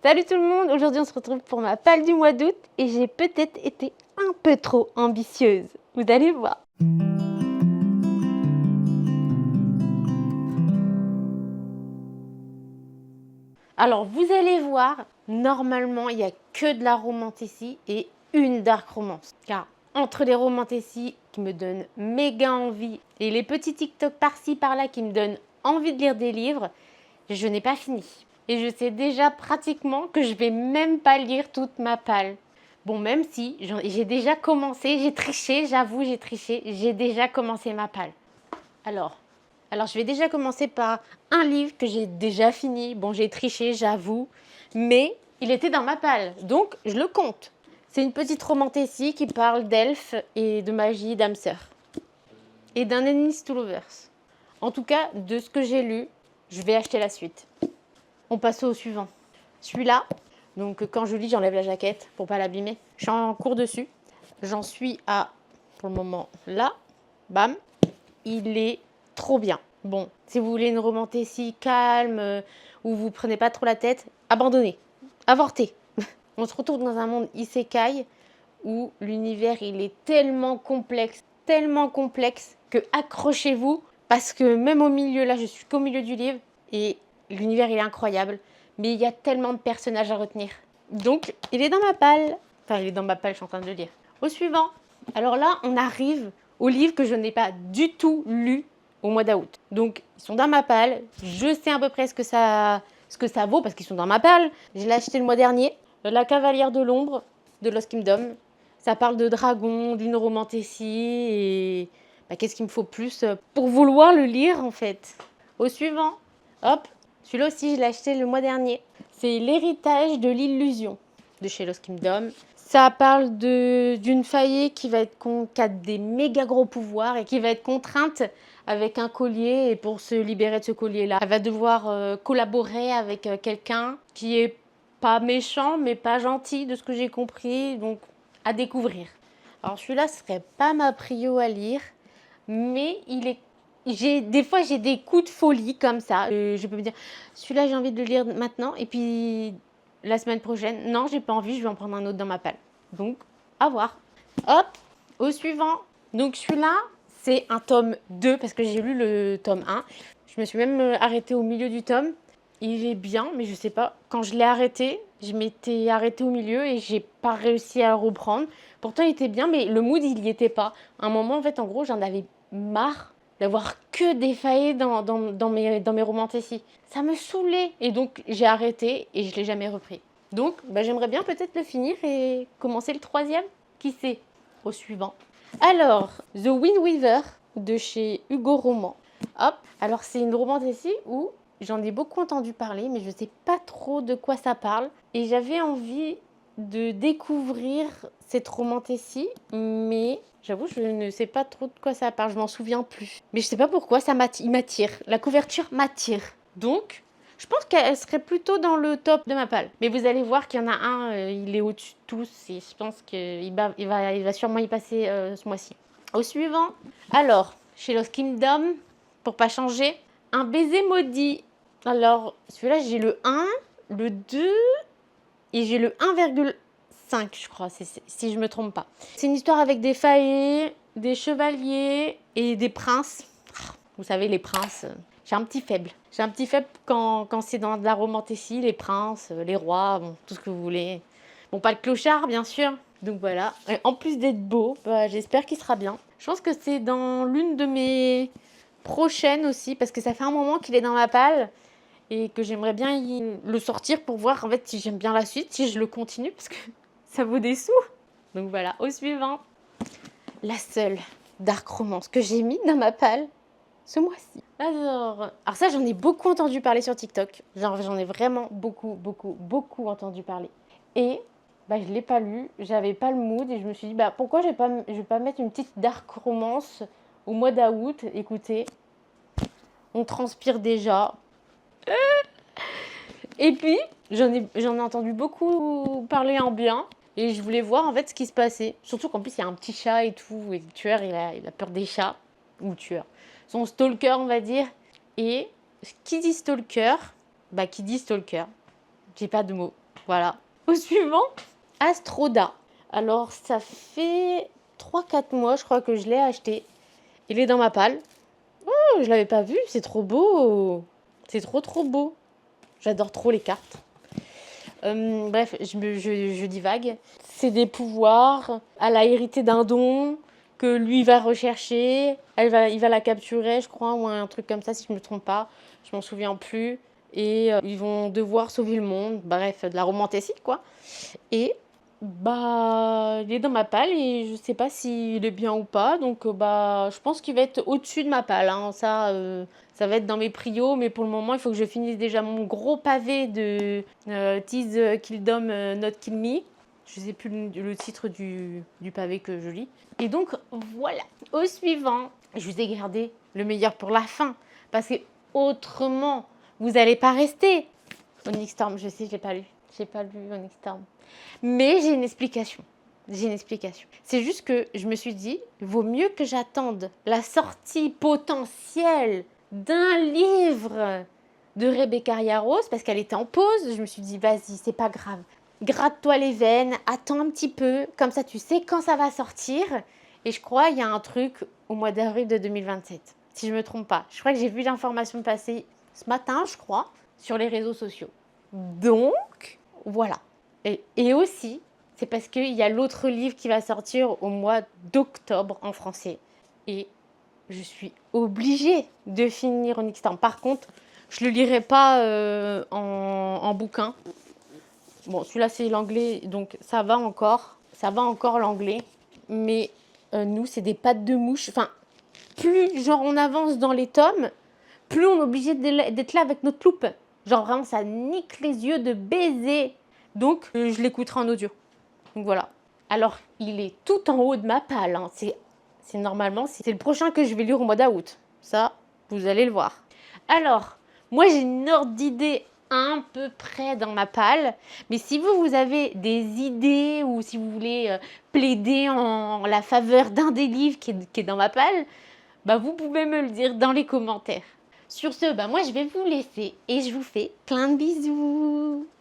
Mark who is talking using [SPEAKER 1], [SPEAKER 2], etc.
[SPEAKER 1] Salut tout le monde, aujourd'hui on se retrouve pour ma palle du mois d'août et j'ai peut-être été un peu trop ambitieuse. Vous allez voir. Alors vous allez voir, normalement il n'y a que de la romantécie et une dark romance. Car entre les romantécies qui me donnent méga envie et les petits TikTok par-ci par-là qui me donnent envie de lire des livres, je n'ai pas fini. Et je sais déjà pratiquement que je vais même pas lire toute ma palle. Bon, même si j'ai déjà commencé, j'ai triché, j'avoue, j'ai triché, j'ai déjà commencé ma palle. Alors, je vais déjà commencer par un livre que j'ai déjà fini. Bon, j'ai triché, j'avoue, mais il était dans ma palle, donc je le compte. C'est une petite romantécie qui parle d'elfes et de magie d'âme sœur. Et d'un enemies to lovers. En tout cas, de ce que j'ai lu, je vais acheter la suite. On passe au suivant. Celui-là, donc quand je lis, j'enlève la jaquette pour pas l'abîmer. Je suis en cours dessus. J'en suis à, pour le moment, là. Bam. Il est trop bien. Bon, si vous voulez une romantécie calme, où vous prenez pas trop la tête, abandonnez. Avortez. On se retrouve dans un monde isekai où l'univers, il est tellement complexe que accrochez-vous parce que même au milieu, là, je suis qu'au milieu du livre et l'univers, il est incroyable, mais il y a tellement de personnages à retenir. Donc, il est dans ma palle. Enfin, il est dans ma palle, je suis en train de le lire. Au suivant. Alors là, on arrive au livre que je n'ai pas du tout lu au mois d'août. Donc, ils sont dans ma palle. Je sais à peu près ce que ça vaut parce qu'ils sont dans ma palle. Je l'ai acheté le mois dernier. La Cavalière de l'Ombre de Lost Kingdom. Ça parle de dragons, d'une romantécie et qu'est-ce qu'il me faut plus pour vouloir le lire en fait. Au suivant. Hop, celui-là aussi, je l'ai acheté le mois dernier. C'est L'héritage de l'illusion de chez Lost Kingdom. Ça parle d'une faillée qui a des méga gros pouvoirs et qui va être contrainte avec un collier. Et pour se libérer de ce collier-là, elle va devoir collaborer avec quelqu'un qui est pas méchant, mais pas gentil, de ce que j'ai compris. Donc, à découvrir. Alors, celui-là, ce serait pas ma prio à lire, mais des fois, j'ai des coups de folie comme ça. Je peux me dire, celui-là, j'ai envie de le lire maintenant. Et puis, la semaine prochaine, non, j'ai pas envie, je vais en prendre un autre dans ma palle. Donc, à voir. Hop, au suivant. Donc, celui-là, c'est un tome 2 parce que j'ai lu le tome 1. Je me suis même arrêtée au milieu du tome. Il est bien, mais je sais pas. Quand je l'ai arrêté, je m'étais arrêtée au milieu et j'ai pas réussi à le reprendre. Pourtant, il était bien, mais le mood, il y était pas. À un moment, en fait, en gros, j'en avais marre d'avoir que des faillées dans mes romantécies. Ça me saoulait. Et donc, j'ai arrêté et je l'ai jamais repris. Donc, j'aimerais bien peut-être le finir et commencer le 3e. Qui sait? Au suivant. Alors, The Wind Weaver de chez Hugo Roman. Hop. Alors, c'est une romantécie où j'en ai beaucoup entendu parler, mais je ne sais pas trop de quoi ça parle. Et j'avais envie de découvrir cette romantécie, mais j'avoue, je ne sais pas trop de quoi ça parle, je m'en souviens plus. Mais je sais pas pourquoi, il m'attire. La couverture m'attire. Donc, je pense qu'elle serait plutôt dans le top de ma palle. Mais vous allez voir qu'il y en a un, il est au-dessus de tous, et je pense qu'il va sûrement y passer ce mois-ci. Au suivant. Alors, chez Lost Kingdom, pour pas changer, Un baiser maudit. Alors, celui-là, j'ai le 1, le 2 et j'ai le 1,5, je crois, si je me trompe pas. C'est une histoire avec des faillés, des chevaliers et des princes. Vous savez, les princes, j'ai un petit faible. J'ai un petit faible quand c'est dans de la romantécie, les princes, les rois, bon, tout ce que vous voulez. Bon, pas le clochard, bien sûr. Donc voilà. Et en plus d'être beau, j'espère qu'il sera bien. Je pense que c'est dans l'une de mes prochaines aussi, parce que ça fait un moment qu'il est dans ma palle et que j'aimerais bien le sortir pour voir en fait si j'aime bien la suite, si je le continue, parce que ça vaut des sous. Donc voilà, au suivant. La seule dark romance que j'ai mis dans ma palle ce mois-ci. Alors ça, j'en ai beaucoup entendu parler sur TikTok. J'en ai vraiment beaucoup entendu parler. Et je ne l'ai pas lu, j'avais pas le mood et je me suis dit pourquoi je vais pas mettre une petite dark romance au mois d'août. Écoutez, on transpire déjà. Et puis, j'en ai entendu beaucoup parler en bien. Et je voulais voir en fait ce qui se passait. Surtout qu'en plus, il y a un petit chat et tout. Et le tueur, il a peur des chats. Ou le tueur. Son stalker, on va dire. Et qui dit stalker, qui dit stalker, j'ai pas de mots. Voilà. Au suivant, Astroda. Alors, ça fait 3-4 mois, je crois, que je l'ai acheté. Il est dans ma palle. Oh, je l'avais pas vu, c'est trop beau. C'est trop beau. J'adore trop les cartes. Bref, je divague. C'est des pouvoirs. Elle a hérité d'un don que lui va rechercher. Il va la capturer, je crois, ou un truc comme ça, si je ne me trompe pas. Je m'en souviens plus. Et ils vont devoir sauver le monde. Bref, de la romantécie, quoi. Et bah, il est dans ma palle et je sais pas s'il est bien ou pas. Donc, bah, je pense qu'il va être au-dessus de ma palle, hein. Ça va être dans mes prios, mais pour le moment, il faut que je finisse déjà mon gros pavé de Tease Kingdom Not Kill Me. Je sais plus le titre du pavé que je lis. Et donc, voilà. Au suivant, je vous ai gardé le meilleur pour la fin. Parce que autrement, vous n'allez pas rester. Onyx Storm, je sais, j'ai pas lu. J'ai pas lu Onyx Storm. Mais j'ai une explication. C'est juste que je me suis dit, vaut mieux que j'attende la sortie potentielle d'un livre de Rebecca Yarros parce qu'elle était en pause. Je me suis dit, vas-y, c'est pas grave. Gratte-toi les veines, attends un petit peu. Comme ça, tu sais quand ça va sortir. Et je crois qu'il y a un truc au mois d'avril de 2027. Si je ne me trompe pas. Je crois que j'ai vu l'information passer ce matin, je crois, sur les réseaux sociaux. Donc, voilà. Et aussi, c'est parce qu'il y a l'autre livre qui va sortir au mois d'octobre en français. Et je suis obligée de finir Onyx Storm. Par contre, je ne le lirai pas en bouquin. Bon, celui-là, c'est l'anglais, donc ça va encore. Ça va encore l'anglais. Mais nous, c'est des pattes de mouche. Enfin, plus genre on avance dans les tomes, plus on est obligé d'être là avec notre loupe. Genre vraiment, ça nique les yeux de baiser. Donc, je l'écouterai en audio. Donc voilà. Alors, il est tout en haut de ma palle, hein. C'est normalement, c'est le prochain que je vais lire au mois d'août. Ça, vous allez le voir. Alors, moi, j'ai une ordre d'idée à peu près dans ma palle. Mais si vous avez des idées ou si vous voulez plaider en la faveur d'un des livres qui est dans ma palle, bah, vous pouvez me le dire dans les commentaires. Sur ce, bah, moi, je vais vous laisser et je vous fais plein de bisous.